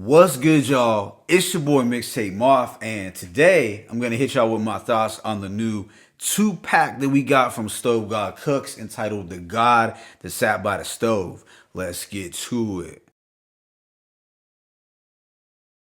What's good, y'all? It's your boy Mixtape Moth, and today I'm gonna hit y'all with my thoughts on the new 2-pack that we got from Stove God Cooks entitled The God That Sat by the Stove. Let's get to it.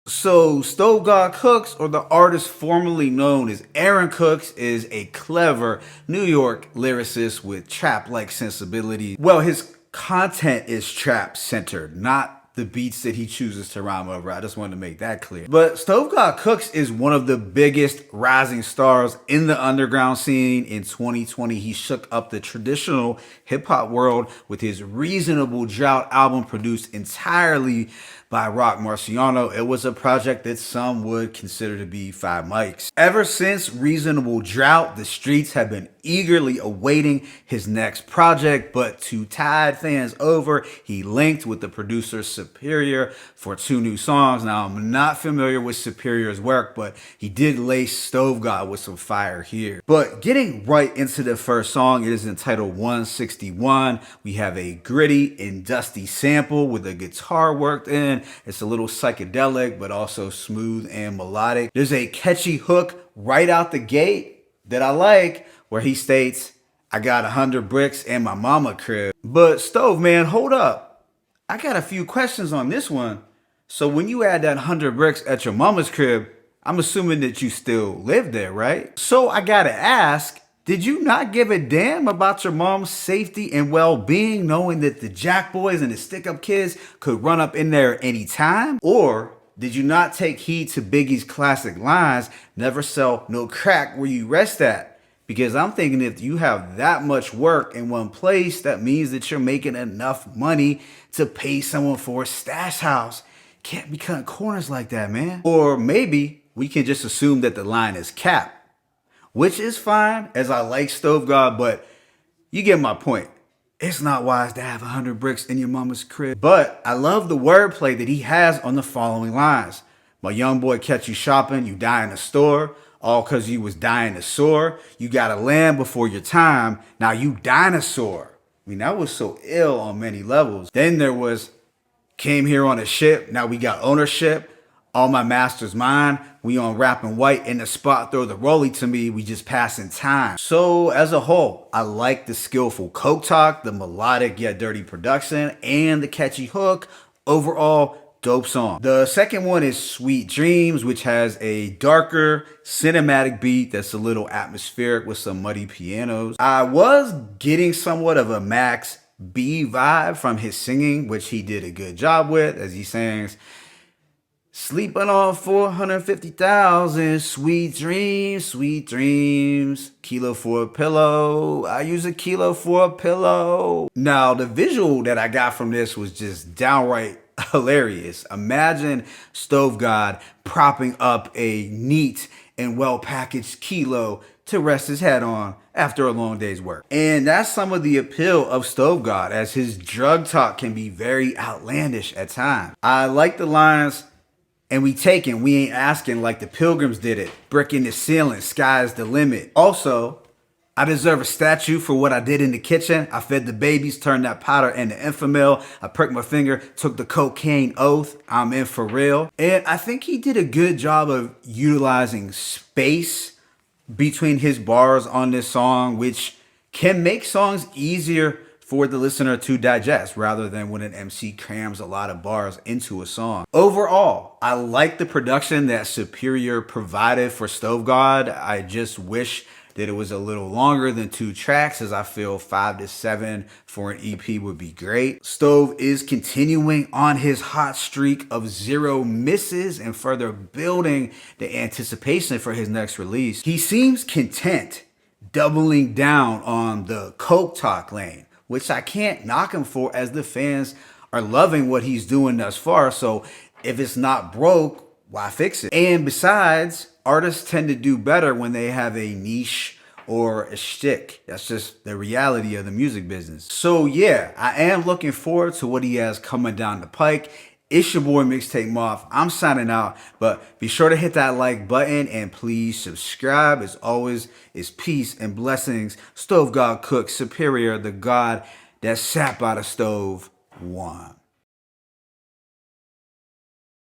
So, Stove God Cooks, or the artist formerly known as Aaron Cooks, is a clever New York lyricist with trap-like sensibility. Well, his content is trap-centered, not the beats that he chooses to rhyme over. I just wanted to make that clear. But Stove God Cooks is one of the biggest rising stars in the underground scene. In 2020, he shook up the traditional hip-hop world with his Reasonable Drought album, produced entirely by Roc Marciano. It was a project that some would consider to be 5 mics. Ever since Reasonable Drought, the streets have been eagerly awaiting his next project, but to tide fans over, he linked with the producer Superior for 2 new songs. Now, I'm not familiar with Superior's work, but he did lace Stove God with some fire here. But getting right into the first song, it is entitled 161. We have a gritty and dusty sample with a guitar worked in. It's a little psychedelic, but also smooth and melodic. There's a catchy hook right out the gate that I like, where he states, "I got 100 bricks in my mama crib." But Stove, man, hold up. I got a few questions on this one. So when you add that 100 bricks at your mama's crib, I'm assuming that you still live there, right? So I gotta ask, did you not give a damn about your mom's safety and well-being, knowing that the Jack Boys and the stick-up kids could run up in there anytime? Or did you not take heed to Biggie's classic lines, "Never sell no crack where you rest at"? Because I'm thinking if you have that much work in one place, that means that you're making enough money to pay someone for a stash house. Can't be cutting corners like that, man. Or maybe we can just assume that the line is capped, which is fine, as I like Stove God, but you get my point. It's not wise to have 100 bricks in your mama's crib. But I love the wordplay that he has on the following lines. "My young boy catch you shopping, you die in the store, all cause you was dying to soar. You gotta land before your time, now you dinosaur." I mean, that was so ill on many levels. Then there was, "Came here on a ship, now we got ownership. All my master's mine. We on rapping white in the spot, throw the rollie to me, we just passing time." So as a whole, I like the skillful coke talk, the melodic yet dirty production, and the catchy hook. Overall, dope song. The second one is Sweet Dreams, which has a darker cinematic beat that's a little atmospheric with some muddy pianos. I was getting somewhat of a Max B vibe from his singing, which he did a good job with, as he sings, "Sleeping on 450,000, sweet dreams, kilo for a pillow. I use a kilo for a pillow." Now, the visual that I got from this was just downright hilarious. Imagine Stove God propping up a neat and well-packaged kilo to rest his head on after a long day's work. And that's some of the appeal of Stove God, as his drug talk can be very outlandish at times. I like the lines, "And we taking, we ain't asking like the Pilgrims did it. Brick in the ceiling, sky's the limit." Also, "I deserve a statue for what I did in the kitchen. I fed the babies, turned that powder into Enfamil. I pricked my finger, took the cocaine oath. I'm in for real." And I think he did a good job of utilizing space between his bars on this song, which can make songs easier for the listener to digest, rather than when an MC crams a lot of bars into a song. Overall, I like the production that Superior provided for Stove God. I just wish that it was a little longer than 2 tracks, as I feel 5 to 7 for an EP would be great. Stove is continuing on his hot streak of 0 misses and further building the anticipation for his next release. He seems content doubling down on the coke talk lane, which I can't knock him for, as the fans are loving what he's doing thus far. So if it's not broke, why fix it? And besides, artists tend to do better when they have a niche or a shtick. That's just the reality of the music business. So yeah, I am looking forward to what he has coming down the pike. It's your boy Mixtape Moth. I'm signing out, but be sure to hit that like button and please subscribe. As always, it's peace and blessings. Stove God Cook, Superior, the God that sat by the stove, one.